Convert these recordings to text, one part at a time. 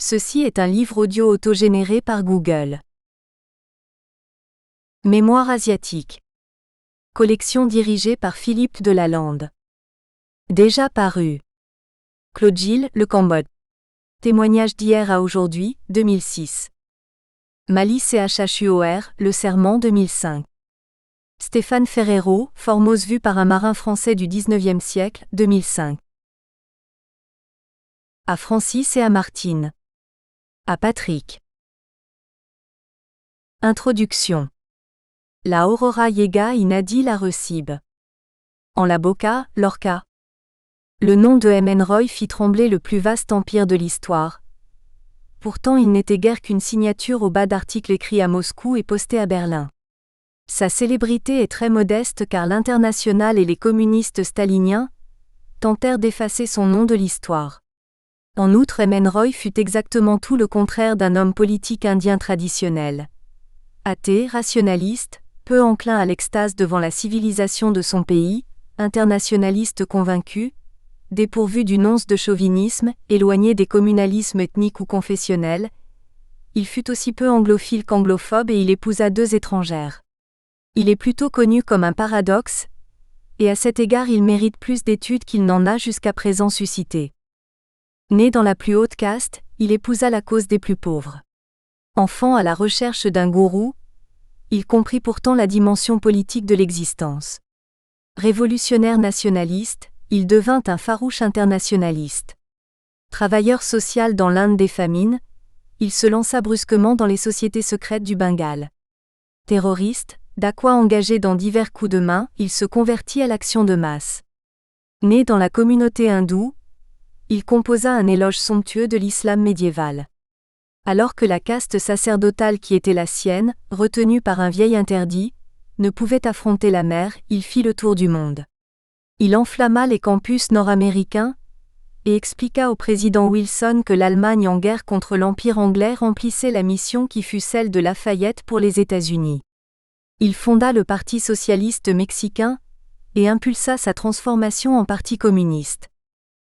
Ceci est un livre audio autogénéré par Google. Mémoire asiatique. Collection dirigée par Philippe Delalande. Déjà paru. Claude Gilles, le Cambodge. Témoignage d'hier à aujourd'hui, 2006. Mali CHHUOR, le Serment 2005. Stéphane Ferrero, Formose vue par un marin français du XIXe siècle, 2005. À Francis et à Martine. À Patrick. Introduction. La Aurora Yega Inadi la Recib. En la Boca, Lorca. Le nom de M. N. Roy fit trembler le plus vaste empire de l'histoire. Pourtant il n'était guère qu'une signature au bas d'articles écrits à Moscou et postés à Berlin. Sa célébrité est très modeste car l'Internationale et les communistes staliniens tentèrent d'effacer son nom de l'histoire. En outre, M. N. Roy fut exactement tout le contraire d'un homme politique indien traditionnel. Athée, rationaliste, peu enclin à l'extase devant la civilisation de son pays, internationaliste convaincu, dépourvu d'une once de chauvinisme, éloigné des communalismes ethniques ou confessionnels, il fut aussi peu anglophile qu'anglophobe et il épousa 2 étrangères. Il est plutôt connu comme un paradoxe, et à cet égard il mérite plus d'études qu'il n'en a jusqu'à présent suscité. Né dans la plus haute caste, il épousa la cause des plus pauvres. Enfant à la recherche d'un gourou, il comprit pourtant la dimension politique de l'existence. Révolutionnaire nationaliste, il devint un farouche internationaliste. Travailleur social dans l'Inde des famines, il se lança brusquement dans les sociétés secrètes du Bengale. Terroriste, dacoit engagé dans divers coups de main, il se convertit à l'action de masse. Né dans la communauté hindoue, il composa un éloge somptueux de l'islam médiéval. Alors que la caste sacerdotale qui était la sienne, retenue par un vieil interdit, ne pouvait affronter la mer, il fit le tour du monde. Il enflamma les campus nord-américains et expliqua au président Wilson que l'Allemagne en guerre contre l'Empire anglais remplissait la mission qui fut celle de Lafayette pour les États-Unis. Il fonda le Parti socialiste mexicain et impulsa sa transformation en parti communiste.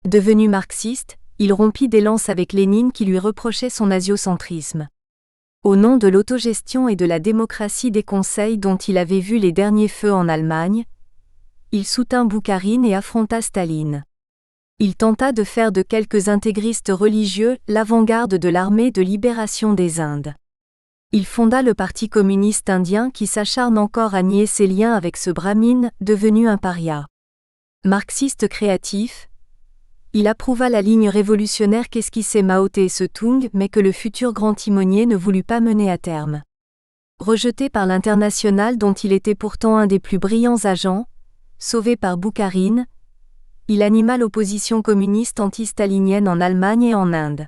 Devenu marxiste, il rompit des lances avec Lénine qui lui reprochait son asiocentrisme. Au nom de l'autogestion et de la démocratie des conseils dont il avait vu les derniers feux en Allemagne, il soutint Boukharine et affronta Staline. Il tenta de faire de quelques intégristes religieux l'avant-garde de l'armée de libération des Indes. Il fonda le Parti communiste indien qui s'acharne encore à nier ses liens avec ce brahmine devenu un paria. Marxiste créatif, il approuva la ligne révolutionnaire qu'esquissaient Mao Tse-tung mais que le futur grand timonier ne voulut pas mener à terme. Rejeté par l'Internationale dont il était pourtant un des plus brillants agents, sauvé par Boukharine, il anima l'opposition communiste anti-stalinienne en Allemagne et en Inde.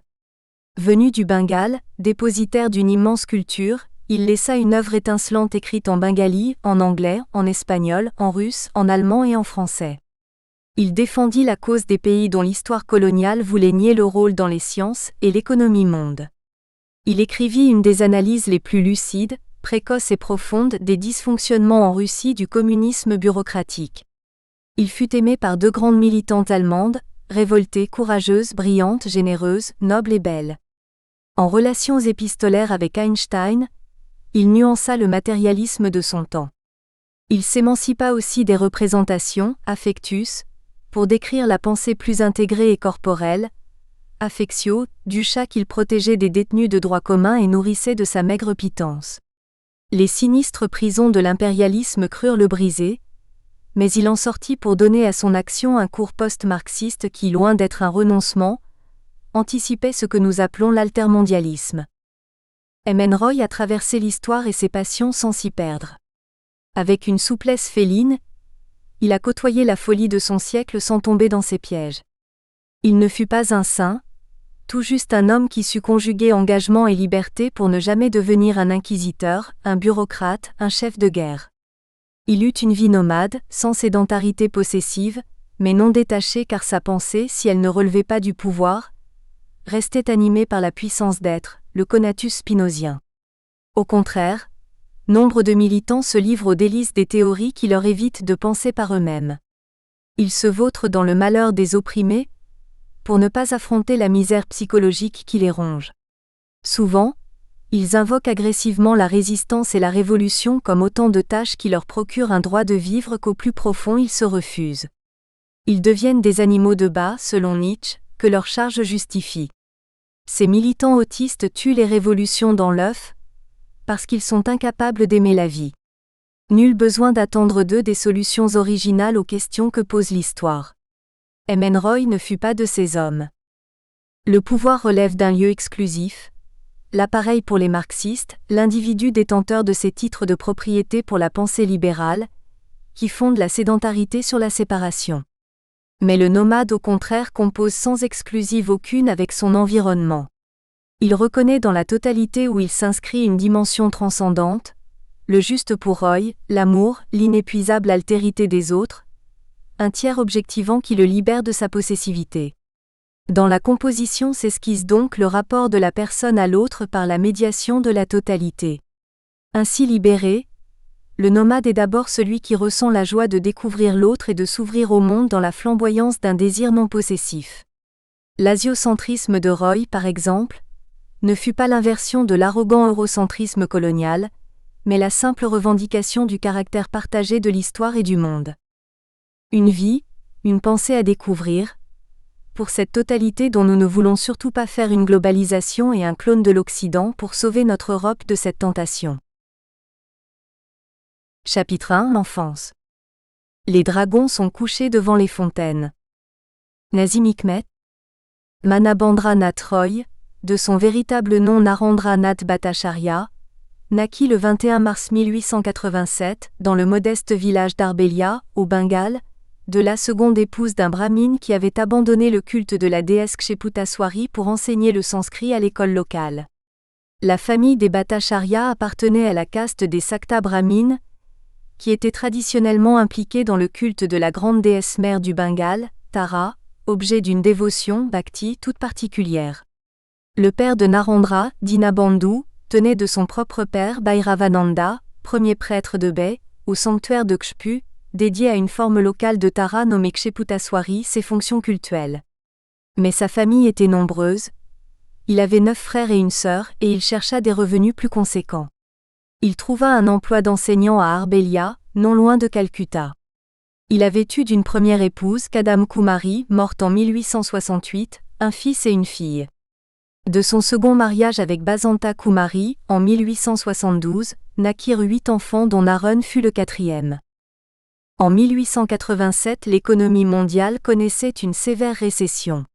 Venu du Bengale, dépositaire d'une immense culture, il laissa une œuvre étincelante écrite en bengali, en anglais, en espagnol, en russe, en allemand et en français. Il défendit la cause des pays dont l'histoire coloniale voulait nier le rôle dans les sciences et l'économie monde. Il écrivit une des analyses les plus lucides, précoces et profondes des dysfonctionnements en Russie du communisme bureaucratique. Il fut aimé par 2 grandes militantes allemandes, révoltées, courageuses, brillantes, généreuses, nobles et belles. En relations épistolaires avec Einstein, il nuança le matérialisme de son temps. Il s'émancipa aussi des représentations, affectus, pour décrire la pensée plus intégrée et corporelle, affectio, du chat qu'il protégeait des détenus de droit commun et nourrissait de sa maigre pitance. Les sinistres prisons de l'impérialisme crurent le briser, mais il en sortit pour donner à son action un cours post-marxiste qui, loin d'être un renoncement, anticipait ce que nous appelons l'altermondialisme. M. N. Roy a traversé l'histoire et ses passions sans s'y perdre. Avec une souplesse féline, il a côtoyé la folie de son siècle sans tomber dans ses pièges. Il ne fut pas un saint, tout juste un homme qui sut conjuguer engagement et liberté pour ne jamais devenir un inquisiteur, un bureaucrate, un chef de guerre. Il eut une vie nomade, sans sédentarité possessive, mais non détachée car sa pensée, si elle ne relevait pas du pouvoir, restait animée par la puissance d'être, le conatus spinozien. Au contraire, nombre de militants se livrent aux délices des théories qui leur évitent de penser par eux-mêmes. Ils se vautrent dans le malheur des opprimés, pour ne pas affronter la misère psychologique qui les ronge. Souvent, ils invoquent agressivement la résistance et la révolution comme autant de tâches qui leur procurent un droit de vivre qu'au plus profond ils se refusent. Ils deviennent des animaux de bas, selon Nietzsche, que leur charge justifie. Ces militants autistes tuent les révolutions dans l'œuf, parce qu'ils sont incapables d'aimer la vie. Nul besoin d'attendre d'eux des solutions originales aux questions que pose l'histoire. M. Roy ne fut pas de ces hommes. Le pouvoir relève d'un lieu exclusif, l'appareil pour les marxistes, l'individu détenteur de ces titres de propriété pour la pensée libérale, qui fonde la sédentarité sur la séparation. Mais le nomade au contraire compose sans exclusive aucune avec son environnement. Il reconnaît dans la totalité où il s'inscrit une dimension transcendante, le juste pour Roy, l'amour, l'inépuisable altérité des autres, un tiers objectivant qui le libère de sa possessivité. Dans la composition s'esquisse donc le rapport de la personne à l'autre par la médiation de la totalité. Ainsi libéré, le nomade est d'abord celui qui ressent la joie de découvrir l'autre et de s'ouvrir au monde dans la flamboyance d'un désir non possessif. L'asiocentrisme de Roy, par exemple, ne fut pas l'inversion de l'arrogant eurocentrisme colonial, mais la simple revendication du caractère partagé de l'histoire et du monde. Une vie, une pensée à découvrir, pour cette totalité dont nous ne voulons surtout pas faire une globalisation et un clone de l'Occident pour sauver notre Europe de cette tentation. Chapitre 1 L'enfance. Les dragons sont couchés devant les fontaines. Nazim Hikmet. Manabandra Nath Roy, de son véritable nom Narendra Nath Bhattacharya, naquit le 21 mars 1887 dans le modeste village d'Arbelia, au Bengale, de la seconde épouse d'un brahmine qui avait abandonné le culte de la déesse Ksheputaswari pour enseigner le sanskrit à l'école locale. La famille des Bhattacharya appartenait à la caste des Sakta brahmines, qui était traditionnellement impliquée dans le culte de la grande déesse mère du Bengale, Tara, objet d'une dévotion bhakti toute particulière. Le père de Narendra, Dinabandhu, tenait de son propre père Bhairavananda, premier prêtre de Bai, au sanctuaire de Kshepu, dédié à une forme locale de Tara nommée Ksheputaswari, ses fonctions cultuelles. Mais sa famille était nombreuse, il avait 9 frères et une sœur et il chercha des revenus plus conséquents. Il trouva un emploi d'enseignant à Arbelia, non loin de Calcutta. Il avait eu d'une première épouse, Kadam Kumari, morte en 1868, un fils et une fille. De son second mariage avec Basanta Kumari, en 1872, naquirent 8 enfants dont Naren fut le 4e. En 1887, l'économie mondiale connaissait une sévère récession.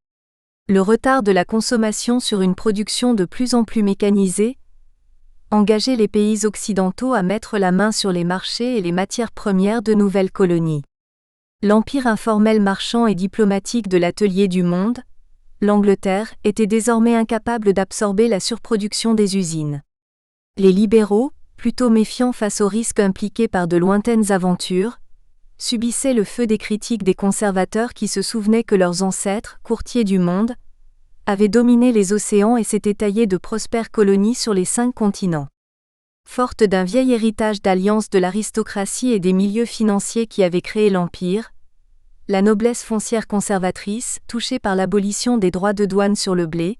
Le retard de la consommation sur une production de plus en plus mécanisée engageait les pays occidentaux à mettre la main sur les marchés et les matières premières de nouvelles colonies. L'empire informel marchand et diplomatique de l'atelier du monde, l'Angleterre, était désormais incapable d'absorber la surproduction des usines. Les libéraux, plutôt méfiants face aux risques impliqués par de lointaines aventures, subissaient le feu des critiques des conservateurs qui se souvenaient que leurs ancêtres, courtiers du monde, avaient dominé les océans et s'étaient taillés de prospères colonies sur les 5 continents. Forte d'un vieil héritage d'alliances de l'aristocratie et des milieux financiers qui avaient créé l'Empire, la noblesse foncière conservatrice, touchée par l'abolition des droits de douane sur le blé,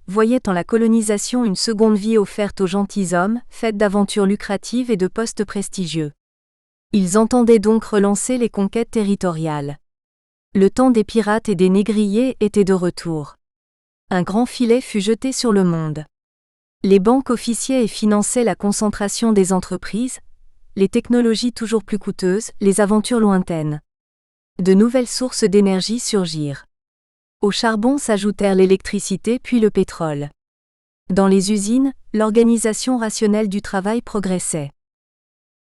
voyait en la colonisation une seconde vie offerte aux gentilshommes, faite d'aventures lucratives et de postes prestigieux. Ils entendaient donc relancer les conquêtes territoriales. Le temps des pirates et des négriers était de retour. Un grand filet fut jeté sur le monde. Les banques officiaient et finançaient la concentration des entreprises, les technologies toujours plus coûteuses, les aventures lointaines. De nouvelles sources d'énergie surgirent. Au charbon s'ajoutèrent l'électricité puis le pétrole. Dans les usines, l'organisation rationnelle du travail progressait.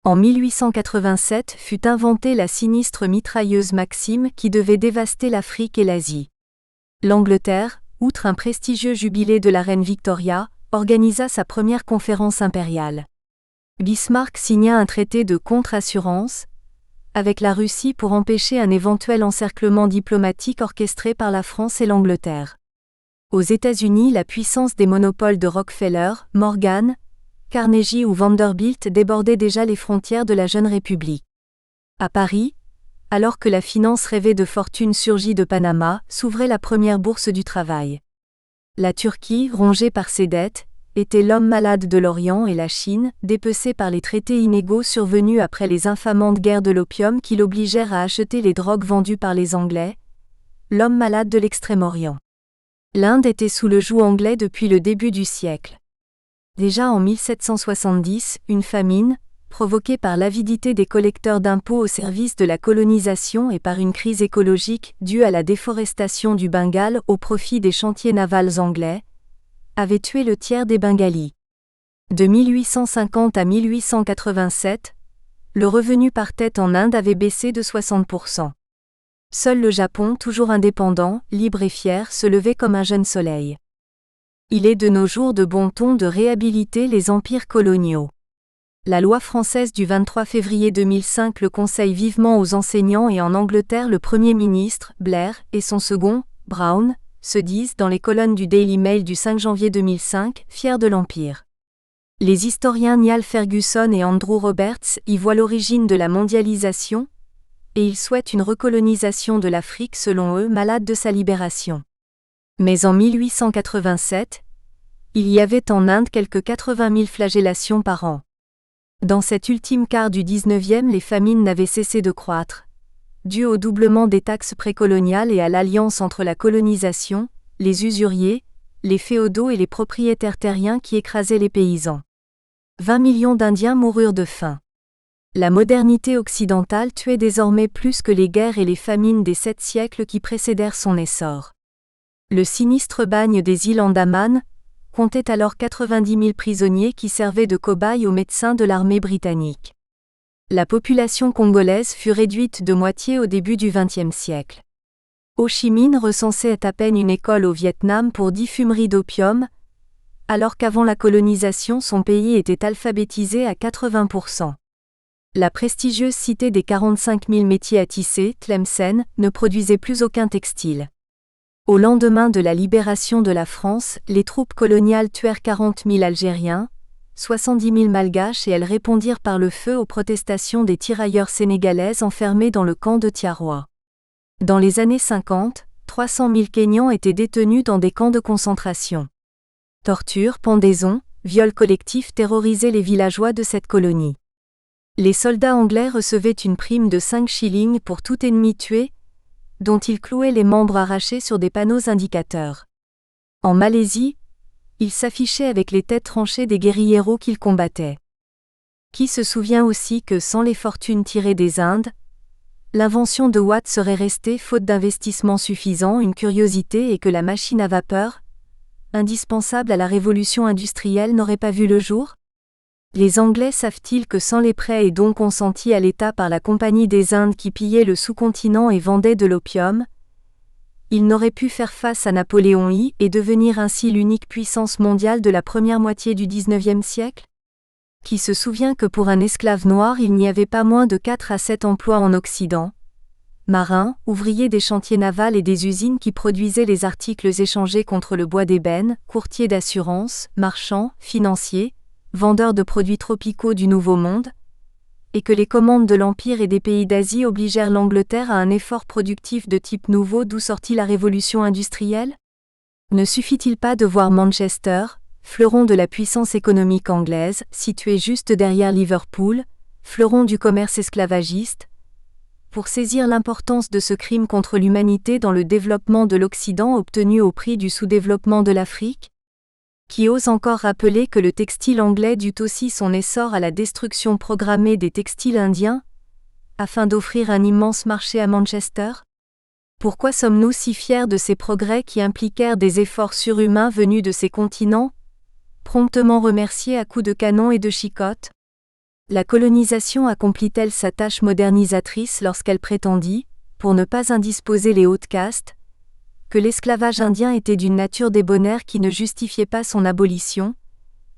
En 1887 fut inventée la sinistre mitrailleuse Maxim qui devait dévaster l'Afrique et l'Asie. L'Angleterre, outre un prestigieux jubilé de la reine Victoria, organisa sa première conférence impériale. Bismarck signa un traité de contre-assurance avec la Russie pour empêcher un éventuel encerclement diplomatique orchestré par la France et l'Angleterre. Aux États-Unis, la puissance des monopoles de Rockefeller, Morgan, Carnegie ou Vanderbilt débordait déjà les frontières de la jeune République. À Paris, Alors que la finance rêvée de fortune surgit de Panama, s'ouvrait la première bourse du travail. La Turquie, rongée par ses dettes, était l'homme malade de l'Orient et la Chine, dépecée par les traités inégaux survenus après les infamantes guerres de l'opium qui l'obligèrent à acheter les drogues vendues par les Anglais, l'homme malade de l'Extrême-Orient. L'Inde était sous le joug anglais depuis le début du siècle. Déjà en 1770, une famine, provoquée par l'avidité des collecteurs d'impôts au service de la colonisation et par une crise écologique due à la déforestation du Bengale au profit des chantiers navals anglais, avait tué le tiers des Bengalis. De 1850 à 1887, le revenu par tête en Inde avait baissé de 60%. Seul le Japon, toujours indépendant, libre et fier, se levait comme un jeune soleil. Il est de nos jours de bon ton de réhabiliter les empires coloniaux. La loi française du 23 février 2005 le conseille vivement aux enseignants et en Angleterre le Premier ministre, Blair, et son second, Brown, se disent dans les colonnes du Daily Mail du 5 janvier 2005, fiers de l'Empire. Les historiens Niall Ferguson et Andrew Roberts y voient l'origine de la mondialisation, et ils souhaitent une recolonisation de l'Afrique selon eux malade de sa libération. Mais en 1887, il y avait en Inde quelques 80 000 flagellations par an. Dans cet ultime quart du XIXe, les famines n'avaient cessé de croître, dû au doublement des taxes précoloniales et à l'alliance entre la colonisation, les usuriers, les féodaux et les propriétaires terriens qui écrasaient les paysans. 20 millions d'Indiens moururent de faim. La modernité occidentale tuait désormais plus que les guerres et les famines des 7 siècles qui précédèrent son essor. Le sinistre bagne des îles Andaman comptait alors 90 000 prisonniers qui servaient de cobayes aux médecins de l'armée britannique. La population congolaise fut réduite de moitié au début du XXe siècle. Ho Chi Minh recensait à peine une école au Vietnam pour 10 fumeries d'opium, alors qu'avant la colonisation son pays était alphabétisé à 80%. La prestigieuse cité des 45 000 métiers à tisser, Tlemcen, ne produisait plus aucun textile. Au lendemain de la libération de la France, les troupes coloniales tuèrent 40 000 Algériens, 70 000 Malgaches et elles répondirent par le feu aux protestations des tirailleurs sénégalaises enfermés dans le camp de Tiaroa. Dans les années 50, 300 000 Kenyans étaient détenus dans des camps de concentration. Torture, pendaison, viols collectifs terrorisaient les villageois de cette colonie. Les soldats anglais recevaient une prime de 5 shillings pour tout ennemi tué, dont ils clouaient les membres arrachés sur des panneaux indicateurs. En Malaisie, ils s'affichaient avec les têtes tranchées des guérilleros qu'ils combattaient. Qui se souvient aussi que sans les fortunes tirées des Indes, l'invention de Watt serait restée faute d'investissement suffisant une curiosité et que la machine à vapeur, indispensable à la révolution industrielle, n'aurait pas vu le jour ? Les Anglais savent-ils que sans les prêts et dons consentis à l'État par la Compagnie des Indes qui pillait le sous-continent et vendait de l'opium, ils n'auraient pu faire face à Napoléon I et devenir ainsi l'unique puissance mondiale de la première moitié du XIXe siècle ? Qui se souvient que pour un esclave noir il n'y avait pas moins de 4 à 7 emplois en Occident ? Marins, ouvriers des chantiers navals et des usines qui produisaient les articles échangés contre le bois d'ébène, courtiers d'assurance, marchands, financiers, vendeurs de produits tropicaux du Nouveau Monde, et que les commandes de l'Empire et des pays d'Asie obligèrent l'Angleterre à un effort productif de type nouveau d'où sortit la révolution industrielle ? Ne suffit-il pas de voir Manchester, fleuron de la puissance économique anglaise, situé juste derrière Liverpool, fleuron du commerce esclavagiste, pour saisir l'importance de ce crime contre l'humanité dans le développement de l'Occident obtenu au prix du sous-développement de l'Afrique ? Qui ose encore rappeler que le textile anglais dut aussi son essor à la destruction programmée des textiles indiens, afin d'offrir un immense marché à Manchester ? Pourquoi sommes-nous si fiers de ces progrès qui impliquèrent des efforts surhumains venus de ces continents, promptement remerciés à coups de canon et de chicottes ? La colonisation accomplit-elle sa tâche modernisatrice lorsqu'elle prétendit, pour ne pas indisposer les hautes castes, que l'esclavage indien était d'une nature débonnaire qui ne justifiait pas son abolition,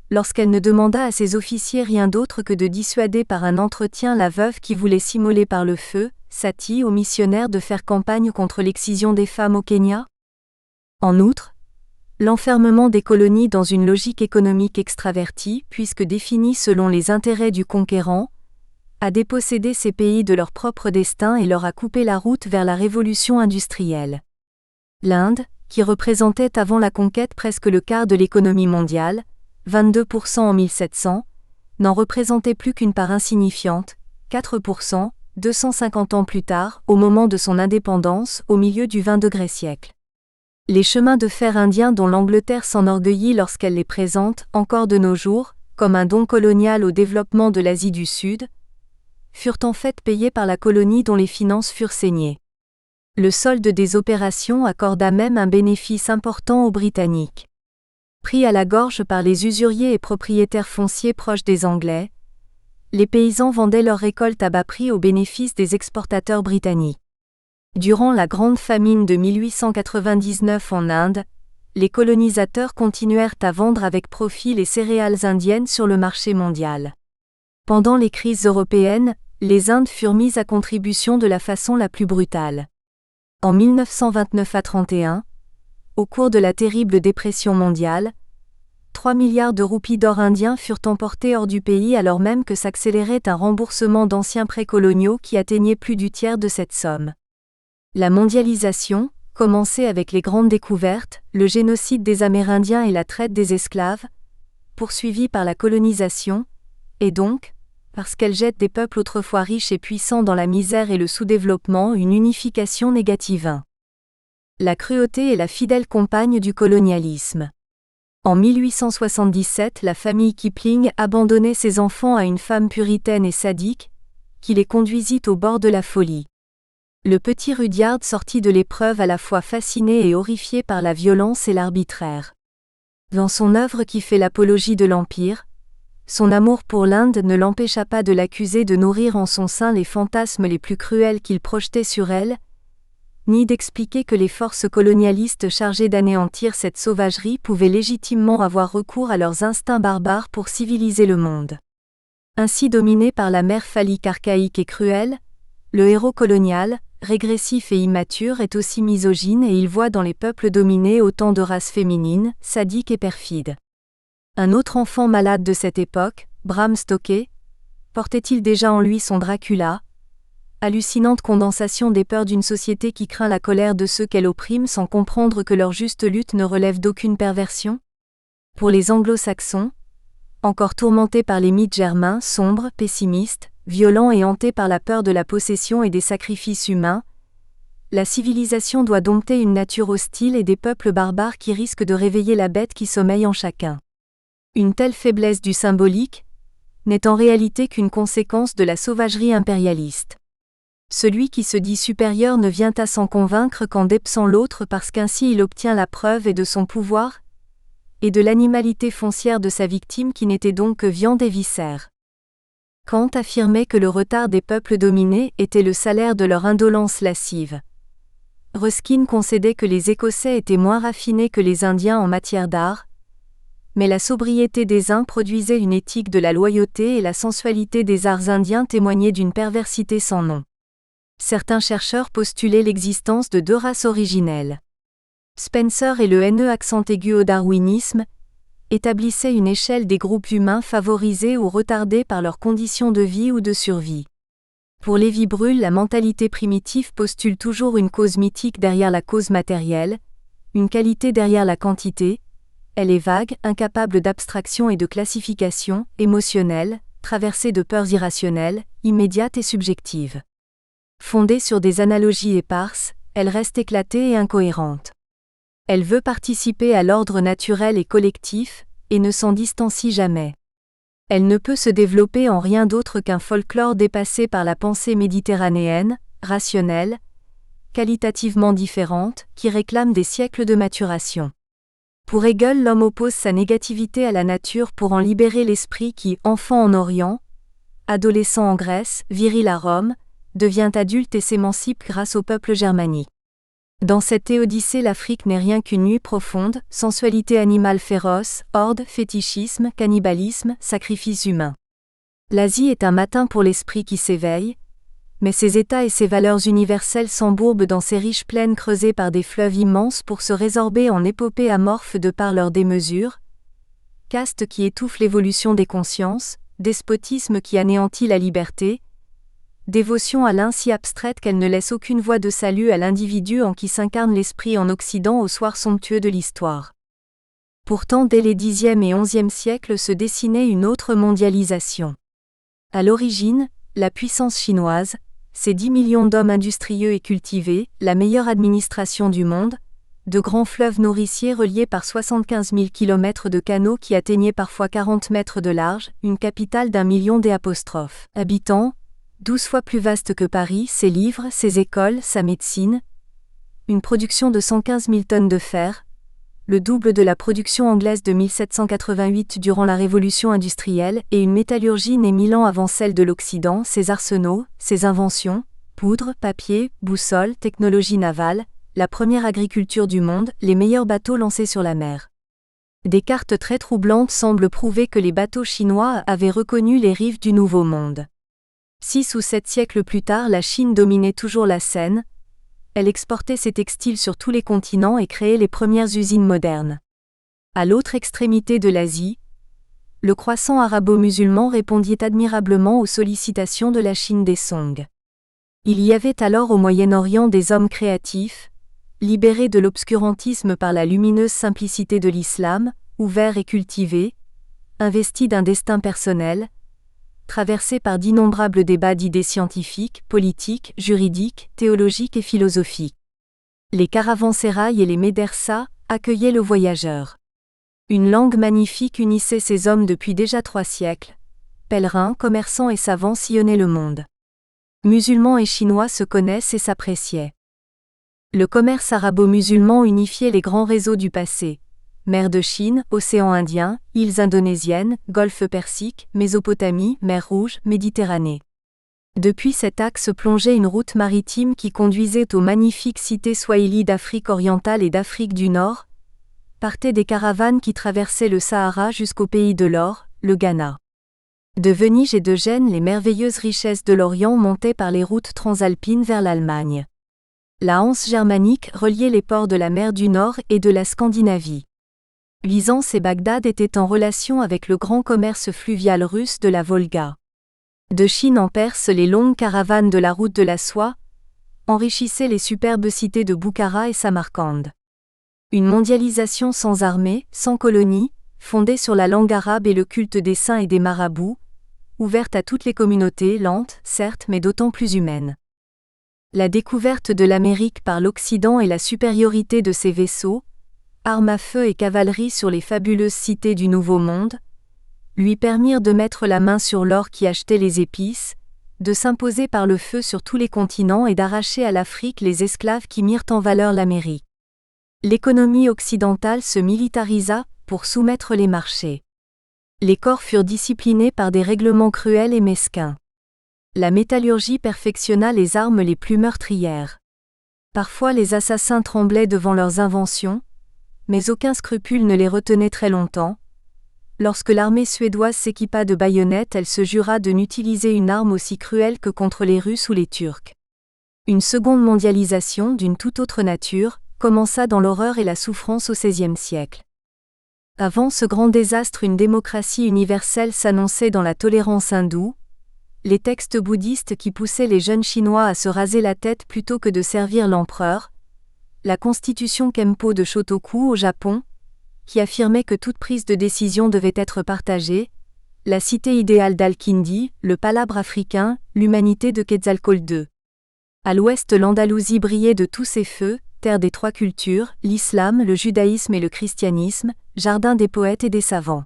lorsqu'elle ne demanda à ses officiers rien d'autre que de dissuader par un entretien la veuve qui voulait s'immoler par le feu, Sati aux missionnaires de faire campagne contre l'excision des femmes au Kenya ? En outre, l'enfermement des colonies dans une logique économique extravertie, puisque définie selon les intérêts du conquérant, a dépossédé ces pays de leur propre destin et leur a coupé la route vers la révolution industrielle. L'Inde, qui représentait avant la conquête presque le quart de l'économie mondiale, 22% en 1700, n'en représentait plus qu'une part insignifiante, 4%, 250 ans plus tard, au moment de son indépendance, au milieu du XXe siècle. Les chemins de fer indiens dont l'Angleterre s'enorgueillit lorsqu'elle les présente, encore de nos jours, comme un don colonial au développement de l'Asie du Sud, furent en fait payés par la colonie dont les finances furent saignées. Le solde des opérations accorda même un bénéfice important aux Britanniques. Pris à la gorge par les usuriers et propriétaires fonciers proches des Anglais, les paysans vendaient leurs récoltes à bas prix au bénéfice des exportateurs britanniques. Durant la Grande Famine de 1899 en Inde, les colonisateurs continuèrent à vendre avec profit les céréales indiennes sur le marché mondial. Pendant les crises européennes, les Indes furent mises à contribution de la façon la plus brutale. En 1929 à 31, au cours de la terrible dépression mondiale, 3 milliards de roupies d'or indien furent emportés hors du pays alors même que s'accélérait un remboursement d'anciens prêts coloniaux qui atteignait plus du tiers de cette somme. La mondialisation, commencée avec les grandes découvertes, le génocide des Amérindiens et la traite des esclaves, poursuivie par la colonisation, et donc, parce qu'elle jette des peuples autrefois riches et puissants dans la misère et le sous-développement, une unification négative. La cruauté est la fidèle compagne du colonialisme. En 1877, la famille Kipling abandonnait ses enfants à une femme puritaine et sadique, qui les conduisit au bord de la folie. Le petit Rudyard sortit de l'épreuve à la fois fasciné et horrifié par la violence et l'arbitraire. Dans son œuvre qui fait l'apologie de l'Empire, son amour pour l'Inde ne l'empêcha pas de l'accuser de nourrir en son sein les fantasmes les plus cruels qu'il projetait sur elle, ni d'expliquer que les forces colonialistes chargées d'anéantir cette sauvagerie pouvaient légitimement avoir recours à leurs instincts barbares pour civiliser le monde. Ainsi dominé par la mère phallique archaïque et cruelle, le héros colonial, régressif et immature est aussi misogyne et il voit dans les peuples dominés autant de races féminines, sadiques et perfides. Un autre enfant malade de cette époque, Bram Stoker, portait-il déjà en lui son Dracula, hallucinante condensation des peurs d'une société qui craint la colère de ceux qu'elle opprime sans comprendre que leur juste lutte ne relève d'aucune perversion? Pour les anglo-saxons, encore tourmentés par les mythes germains, sombres, pessimistes, violents et hantés par la peur de la possession et des sacrifices humains, la civilisation doit dompter une nature hostile et des peuples barbares qui risquent de réveiller la bête qui sommeille en chacun. Une telle faiblesse du symbolique n'est en réalité qu'une conséquence de la sauvagerie impérialiste. Celui qui se dit supérieur ne vient à s'en convaincre qu'en dépensant l'autre parce qu'ainsi il obtient la preuve et de son pouvoir, et de l'animalité foncière de sa victime qui n'était donc que viande et viscères. Kant affirmait que le retard des peuples dominés était le salaire de leur indolence lascive. Ruskin concédait que les Écossais étaient moins raffinés que les Indiens en matière d'art, mais la sobriété des uns produisait une éthique de la loyauté et la sensualité des arts indiens témoignait d'une perversité sans nom. Certains chercheurs postulaient l'existence de deux races originelles. Spencer et le haineux accent aigu au darwinisme établissaient une échelle des groupes humains favorisés ou retardés par leurs conditions de vie ou de survie. Pour Lévi-Bruhl, la mentalité primitive postule toujours une cause mythique derrière la cause matérielle, une qualité derrière la quantité. Elle est vague, incapable d'abstraction et de classification, émotionnelle, traversée de peurs irrationnelles, immédiates et subjectives. Fondée sur des analogies éparses, elle reste éclatée et incohérente. Elle veut participer à l'ordre naturel et collectif, et ne s'en distancie jamais. Elle ne peut se développer en rien d'autre qu'un folklore dépassé par la pensée méditerranéenne, rationnelle, qualitativement différente, qui réclame des siècles de maturation. Pour Hegel, l'homme oppose sa négativité à la nature pour en libérer l'esprit qui, enfant en Orient, adolescent en Grèce, viril à Rome, devient adulte et s'émancipe grâce au peuple germanique. Dans cette théodicée, l'Afrique n'est rien qu'une nuit profonde, sensualité animale féroce, horde, fétichisme, cannibalisme, sacrifice humain. L'Asie est un matin pour l'esprit qui s'éveille, mais ses états et ses valeurs universelles s'embourbent dans ces riches plaines creusées par des fleuves immenses pour se résorber en épopées amorphes de par leur démesure, caste qui étouffe l'évolution des consciences, despotisme qui anéantit la liberté, dévotion à l'un si abstraite qu'elle ne laisse aucune voie de salut à l'individu en qui s'incarne l'esprit en Occident au soir somptueux de l'histoire. Pourtant dès les Xe et XIe siècles se dessinait une autre mondialisation. À l'origine, la puissance chinoise, ses 10 millions d'hommes industrieux et cultivés, la meilleure administration du monde, de grands fleuves nourriciers reliés par 75 000 km de canaux qui atteignaient parfois 40 mètres de large, une capitale d'1 million d'habitants, 12 fois plus vaste que Paris, ses livres, ses écoles, sa médecine, une production de 115 000 tonnes de fer, le double de la production anglaise de 1788 durant la Révolution industrielle et une métallurgie née 1000 ans avant celle de l'Occident, ses arsenaux, ses inventions, poudre, papier, boussole, technologie navale, la première agriculture du monde, les meilleurs bateaux lancés sur la mer. Des cartes très troublantes semblent prouver que les bateaux chinois avaient reconnu les rives du Nouveau Monde. 6 ou 7 siècles plus tard, la Chine dominait toujours la scène. Elle exportait ses textiles sur tous les continents et créait les premières usines modernes. À l'autre extrémité de l'Asie, le croissant arabo-musulman répondit admirablement aux sollicitations de la Chine des Song. Il y avait alors au Moyen-Orient des hommes créatifs, libérés de l'obscurantisme par la lumineuse simplicité de l'islam, ouverts et cultivés, investis d'un destin personnel, traversés par d'innombrables débats d'idées scientifiques, politiques, juridiques, théologiques et philosophiques. Les caravansérails et les médersas accueillaient le voyageur. Une langue magnifique unissait ces hommes depuis déjà 3 siècles. Pèlerins, commerçants et savants sillonnaient le monde. Musulmans et Chinois se connaissent et s'appréciaient. Le commerce arabo-musulman unifiait les grands réseaux du passé. Mer de Chine, océan Indien, îles indonésiennes, golfe Persique, Mésopotamie, mer Rouge, Méditerranée. Depuis cet axe plongeait une route maritime qui conduisait aux magnifiques cités swahili d'Afrique orientale et d'Afrique du Nord. Partaient des caravanes qui traversaient le Sahara jusqu'au pays de l'or, le Ghana. De Venise et de Gênes, les merveilleuses richesses de l'Orient montaient par les routes transalpines vers l'Allemagne. La Hanse germanique reliait les ports de la mer du Nord et de la Scandinavie. Byzance et Bagdad étaient en relation avec le grand commerce fluvial russe de la Volga. De Chine en Perse, les longues caravanes de la route de la soie enrichissaient les superbes cités de Boukhara et Samarcande. Une mondialisation sans armée, sans colonie, fondée sur la langue arabe et le culte des saints et des marabouts, ouverte à toutes les communautés, lente, certes, mais d'autant plus humaine. La découverte de l'Amérique par l'Occident et la supériorité de ses vaisseaux, armes à feu et cavalerie sur les fabuleuses cités du Nouveau Monde, lui permirent de mettre la main sur l'or qui achetait les épices, de s'imposer par le feu sur tous les continents et d'arracher à l'Afrique les esclaves qui mirent en valeur l'Amérique. L'économie occidentale se militarisa pour soumettre les marchés. Les corps furent disciplinés par des règlements cruels et mesquins. La métallurgie perfectionna les armes les plus meurtrières. Parfois les assassins tremblaient devant leurs inventions, mais aucun scrupule ne les retenait très longtemps. Lorsque l'armée suédoise s'équipa de baïonnettes, elle se jura de n'utiliser une arme aussi cruelle que contre les Russes ou les Turcs. Une seconde mondialisation d'une toute autre nature commença dans l'horreur et la souffrance au XVIe siècle. Avant ce grand désastre, une démocratie universelle s'annonçait dans la tolérance hindoue. Les textes bouddhistes qui poussaient les jeunes Chinois à se raser la tête plutôt que de servir l'empereur, la constitution Kempo de Shotoku au Japon, qui affirmait que toute prise de décision devait être partagée, la cité idéale d'Al-Kindi, le palabre africain, l'humanité de Quetzalcoatl II. À l'ouest, l'Andalousie brillait de tous ses feux, terre des 3 cultures, l'islam, le judaïsme et le christianisme, jardin des poètes et des savants.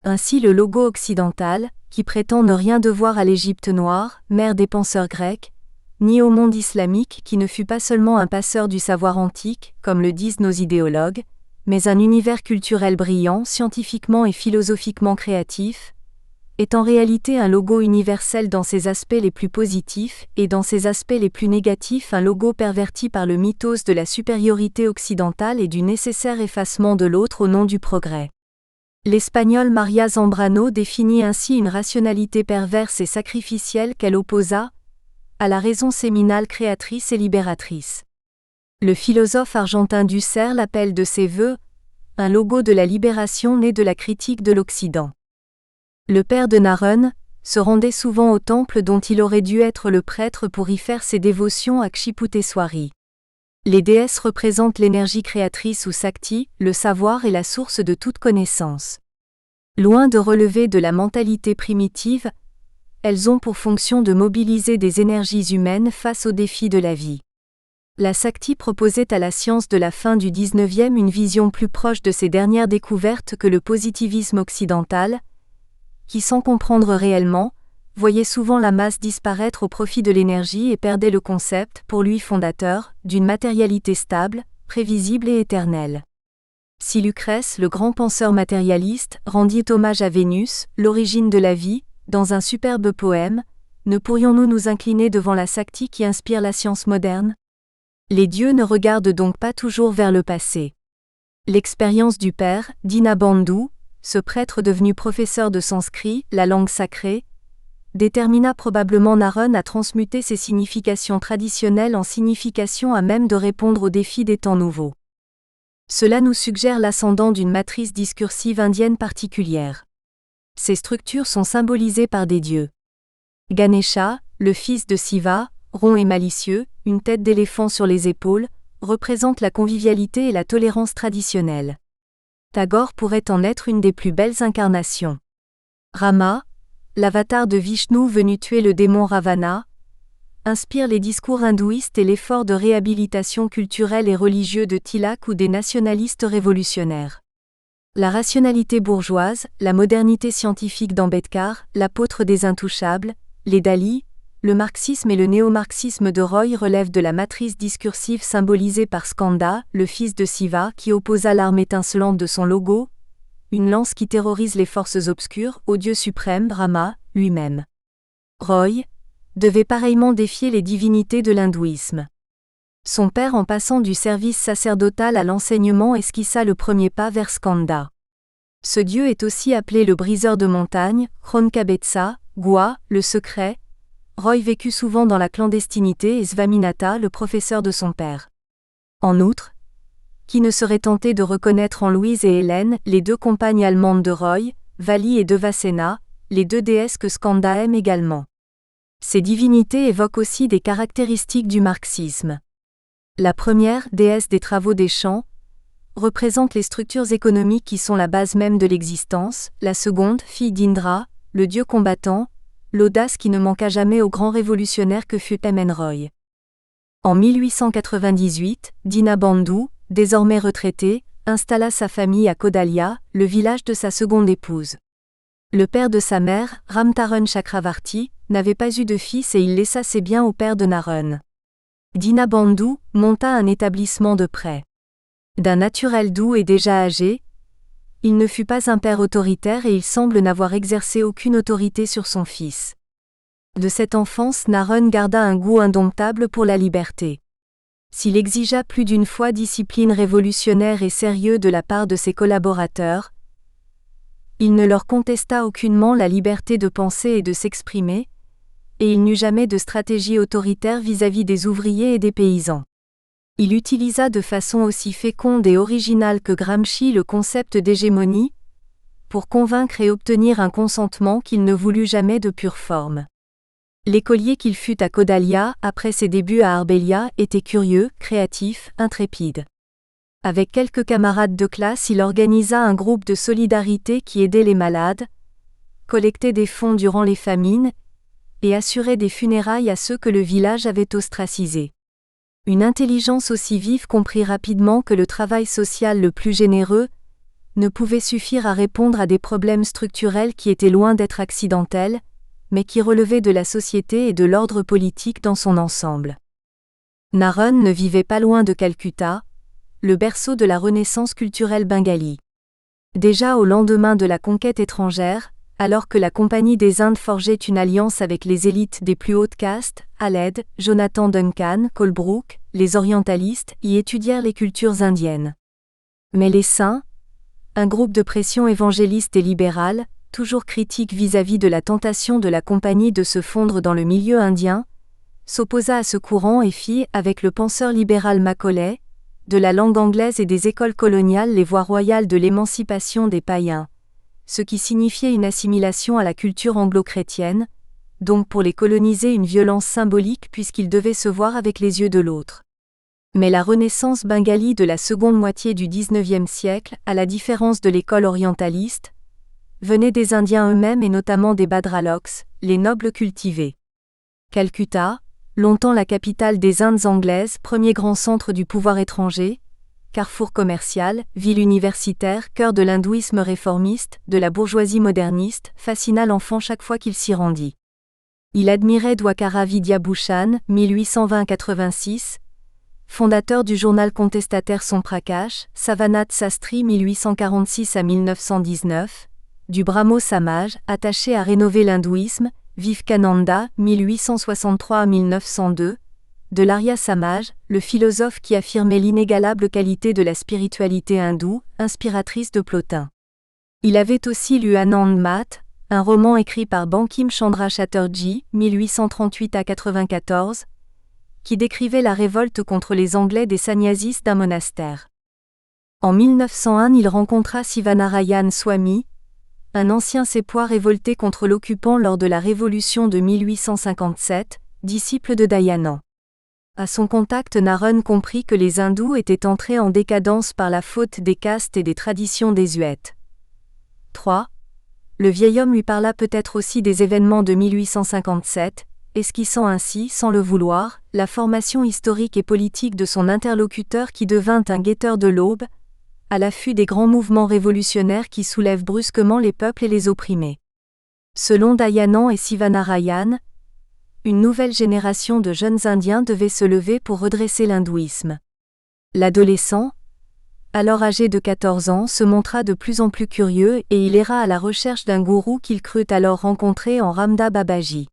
Ainsi le logo occidental, qui prétend ne rien devoir à l'Égypte noire, mère des penseurs grecs, ni au monde islamique qui ne fut pas seulement un passeur du savoir antique, comme le disent nos idéologues, mais un univers culturel brillant, scientifiquement et philosophiquement créatif, est en réalité un logo universel dans ses aspects les plus positifs et dans ses aspects les plus négatifs un logo perverti par le mythos de la supériorité occidentale et du nécessaire effacement de l'autre au nom du progrès. L'espagnole Maria Zambrano définit ainsi une rationalité perverse et sacrificielle qu'elle opposa à la raison séminale créatrice et libératrice. Le philosophe argentin Dussert l'appelle de ses vœux un logo de la libération né de la critique de l'Occident. Le père de Naren, se rendait souvent au temple dont il aurait dû être le prêtre pour y faire ses dévotions à Kshiputeswari. Les déesses représentent l'énergie créatrice ou Sakti, le savoir et la source de toute connaissance. Loin de relever de la mentalité primitive, elles ont pour fonction de mobiliser des énergies humaines face aux défis de la vie. La Sakti proposait à la science de la fin du XIXe une vision plus proche de ces dernières découvertes que le positivisme occidental, qui sans comprendre réellement, voyait souvent la masse disparaître au profit de l'énergie et perdait le concept, pour lui fondateur, d'une matérialité stable, prévisible et éternelle. Si Lucrèce, le grand penseur matérialiste, rendit hommage à Vénus, l'origine de la vie, dans un superbe poème, ne pourrions-nous nous incliner devant la Sakti qui inspire la science moderne ? Les dieux ne regardent donc pas toujours vers le passé. L'expérience du père, Dinabandhu, ce prêtre devenu professeur de sanskrit, la langue sacrée, détermina probablement Naron à transmuter ses significations traditionnelles en significations à même de répondre aux défis des temps nouveaux. Cela nous suggère l'ascendant d'une matrice discursive indienne particulière. Ces structures sont symbolisées par des dieux. Ganesha, le fils de Siva, rond et malicieux, une tête d'éléphant sur les épaules, représente la convivialité et la tolérance traditionnelle. Tagore pourrait en être une des plus belles incarnations. Rama, l'avatar de Vishnu venu tuer le démon Ravana, inspire les discours hindouistes et l'effort de réhabilitation culturelle et religieux de Tilak ou des nationalistes révolutionnaires. La rationalité bourgeoise, la modernité scientifique d'Ambedkar, l'apôtre des intouchables, les Dali, le marxisme et le néo-marxisme de Roy relèvent de la matrice discursive symbolisée par Skanda, le fils de Siva qui opposa l'arme étincelante de son logo, une lance qui terrorise les forces obscures, au dieu suprême Brahma, lui-même. Roy devait pareillement défier les divinités de l'hindouisme. Son père, en passant du service sacerdotal à l'enseignement, esquissa le premier pas vers Skanda. Ce dieu est aussi appelé le briseur de montagnes, Kronkabetsa, Gua, le secret. Roy vécut souvent dans la clandestinité et Svaminatha, le professeur de son père. En outre, qui ne serait tenté de reconnaître en Louise et Hélène, les deux compagnes allemandes de Roy, Vali et Devasena, les deux déesses que Skanda aime également. Ces divinités évoquent aussi des caractéristiques du marxisme. La première, déesse des travaux des champs, représente les structures économiques qui sont la base même de l'existence, la seconde, fille d'Indra, le dieu combattant, l'audace qui ne manqua jamais au grand révolutionnaire que fut M.N. Roy. En 1898, Dinabandhu, désormais retraité, installa sa famille à Kodalia, le village de sa seconde épouse. Le père de sa mère, Ramtaran Chakravarti, n'avait pas eu de fils et il laissa ses biens au père de Naron. Dinabandhu monta un établissement de prêt. D'un naturel doux et déjà âgé, il ne fut pas un père autoritaire et il semble n'avoir exercé aucune autorité sur son fils. De cette enfance, Naron garda un goût indomptable pour la liberté. S'il exigea plus d'une fois discipline révolutionnaire et sérieux de la part de ses collaborateurs, il ne leur contesta aucunement la liberté de penser et de s'exprimer, et il n'eut jamais de stratégie autoritaire vis-à-vis des ouvriers et des paysans. Il utilisa de façon aussi féconde et originale que Gramsci le concept d'hégémonie, pour convaincre et obtenir un consentement qu'il ne voulut jamais de pure forme. L'écolier qu'il fut à Kodalia, après ses débuts à Arbelia, était curieux, créatif, intrépide. Avec quelques camarades de classe, il organisa un groupe de solidarité qui aidait les malades, collectait des fonds durant les famines, et assurait des funérailles à ceux que le village avait ostracisés. Une intelligence aussi vive comprit rapidement que le travail social le plus généreux ne pouvait suffire à répondre à des problèmes structurels qui étaient loin d'être accidentels, mais qui relevaient de la société et de l'ordre politique dans son ensemble. Naron ne vivait pas loin de Calcutta, le berceau de la renaissance culturelle bengali. Déjà au lendemain de la conquête étrangère, alors que la Compagnie des Indes forgeait une alliance avec les élites des plus hautes castes, Haled, Jonathan Duncan, Colebrook, les orientalistes y étudièrent les cultures indiennes. Mais les Saints, un groupe de pression évangéliste et libérale, toujours critique vis-à-vis de la tentation de la Compagnie de se fondre dans le milieu indien, s'opposa à ce courant et fit, avec le penseur libéral Macaulay, de la langue anglaise et des écoles coloniales les voies royales de l'émancipation des païens, ce qui signifiait une assimilation à la culture anglo-chrétienne, donc pour les coloniser une violence symbolique puisqu'ils devaient se voir avec les yeux de l'autre. Mais la renaissance bengali de la seconde moitié du XIXe siècle, à la différence de l'école orientaliste, venait des Indiens eux-mêmes et notamment des Bhadraloques, les nobles cultivés. Calcutta, longtemps la capitale des Indes anglaises, premier grand centre du pouvoir étranger, carrefour commercial, ville universitaire, cœur de l'hindouisme réformiste, de la bourgeoisie moderniste, fascina l'enfant chaque fois qu'il s'y rendit. Il admirait Dwakara Vidyabhushan, 1820-86, fondateur du journal contestataire Son Prakash, Savanath Sastri 1846-1919, du Brahmo Samaj, attaché à rénover l'hindouisme, Vivekananda 1863-1902, de l'Arya Samaj, le philosophe qui affirmait l'inégalable qualité de la spiritualité hindoue, inspiratrice de Plotin. Il avait aussi lu Anand Math, un roman écrit par Bankim Chandra Chatterjee, 1838-94, qui décrivait la révolte contre les Anglais des sannyasis d'un monastère. En 1901, il rencontra Sivanarayan Swami, un ancien sépois révolté contre l'occupant lors de la Révolution de 1857, disciple de Dayanand. À son contact, Narun comprit que les hindous étaient entrés en décadence par la faute des castes et des traditions désuètes. 3. Le vieil homme lui parla peut-être aussi des événements de 1857, esquissant ainsi, sans le vouloir, la formation historique et politique de son interlocuteur qui devint un guetteur de l'aube, à l'affût des grands mouvements révolutionnaires qui soulèvent brusquement les peuples et les opprimés. Selon Dayanand et Sivanarayan, une nouvelle génération de jeunes Indiens devait se lever pour redresser l'hindouisme. L'adolescent, alors âgé de 14 ans, se montra de plus en plus curieux et il erra à la recherche d'un gourou qu'il crut alors rencontrer en Ramda Babaji.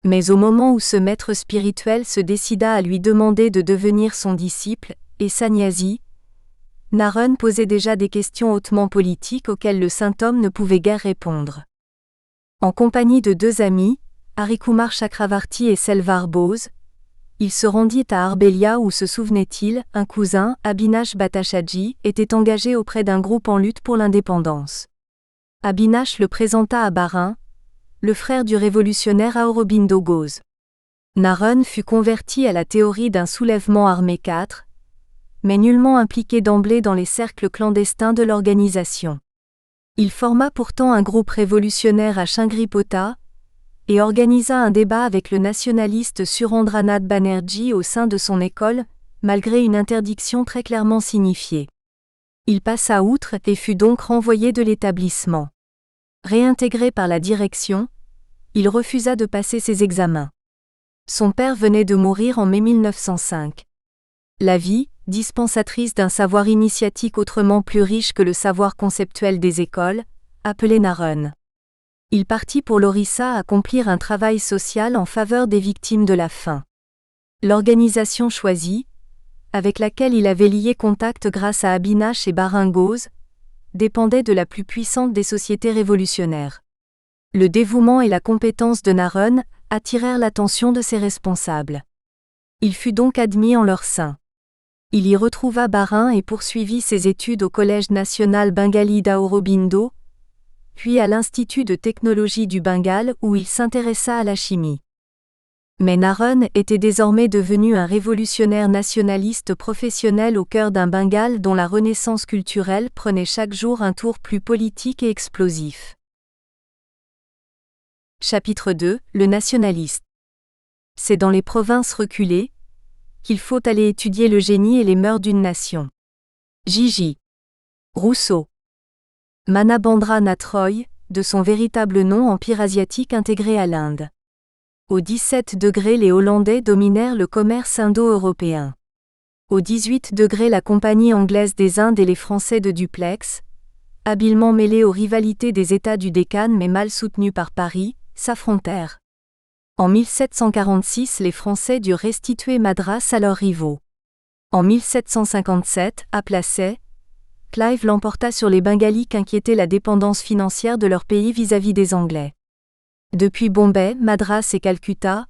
Mais au moment où ce maître spirituel se décida à lui demander de devenir son disciple, et sannyasi, Narun posait déjà des questions hautement politiques auxquelles le saint homme ne pouvait guère répondre. En compagnie de deux amis, Harikumar Chakravarti et Selvar Bose, il se rendit à Arbelia où, se souvenait-il, un cousin, Abhinash Bhattacharjee, était engagé auprès d'un groupe en lutte pour l'indépendance. Abhinash le présenta à Barin, le frère du révolutionnaire Aurobindo Ghose. Narun fut converti à la théorie d'un soulèvement armé 4, mais nullement impliqué d'emblée dans les cercles clandestins de l'organisation. Il forma pourtant un groupe révolutionnaire à Chingripota, et organisa un débat avec le nationaliste Surendranath Banerjee au sein de son école, malgré une interdiction très clairement signifiée. Il passa outre et fut donc renvoyé de l'établissement. Réintégré par la direction, il refusa de passer ses examens. Son père venait de mourir en mai 1905. La vie, dispensatrice d'un savoir initiatique autrement plus riche que le savoir conceptuel des écoles, appelait Narun. Il partit pour l'Orissa accomplir un travail social en faveur des victimes de la faim. L'organisation choisie, avec laquelle il avait lié contact grâce à Abhinash et Barin Ghose, dépendait de la plus puissante des sociétés révolutionnaires. Le dévouement et la compétence de Narun attirèrent l'attention de ses responsables. Il fut donc admis en leur sein. Il y retrouva Barin et poursuivit ses études au Collège national bengali d'Aurobindo, puis à l'Institut de technologie du Bengale où il s'intéressa à la chimie. Mais Narun était désormais devenu un révolutionnaire nationaliste professionnel au cœur d'un Bengale dont la renaissance culturelle prenait chaque jour un tour plus politique et explosif. Chapitre 2 – Le nationaliste. C'est dans les provinces reculées qu'il faut aller étudier le génie et les mœurs d'une nation. J.J. Rousseau. Manabandra Nath Roy, de son véritable nom Empire asiatique intégré à l'Inde. Au 17 degré, les Hollandais dominèrent le commerce indo-européen. Au 18 degré, la Compagnie anglaise des Indes et les Français de Duplex, habilement mêlés aux rivalités des États du Décan mais mal soutenus par Paris, s'affrontèrent. En 1746, les Français durent restituer Madras à leurs rivaux. En 1757, à Plassey, Clive l'emporta sur les Bengalis qu'inquiétait la dépendance financière de leur pays vis-à-vis des Anglais. Depuis Bombay, Madras et Calcutta,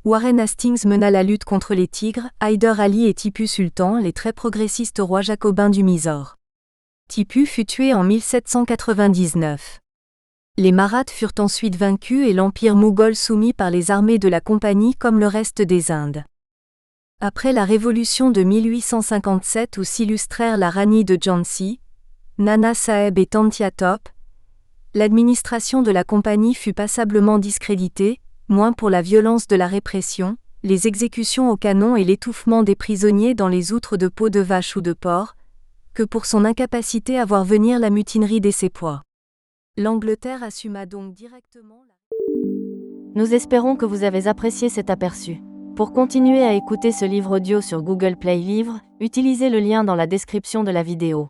Warren Hastings mena la lutte contre les Tigres, Hyder Ali et Tipu Sultan, les très progressistes rois jacobins du Mysore. Tipu fut tué en 1799. Les Marathes furent ensuite vaincus et l'empire moghol soumis par les armées de la Compagnie comme le reste des Indes. Après la révolution de 1857 où s'illustrèrent la Rani de Jhansi, Nana Saheb et Tantia Top, l'administration de la Compagnie fut passablement discréditée, moins pour la violence de la répression, les exécutions au canon et l'étouffement des prisonniers dans les outres de peau de vache ou de porc, que pour son incapacité à voir venir la mutinerie des Sépois. L'Angleterre assuma donc directement la... Nous espérons que vous avez apprécié cet aperçu. Pour continuer à écouter ce livre audio sur Google Play Livres, utilisez le lien dans la description de la vidéo.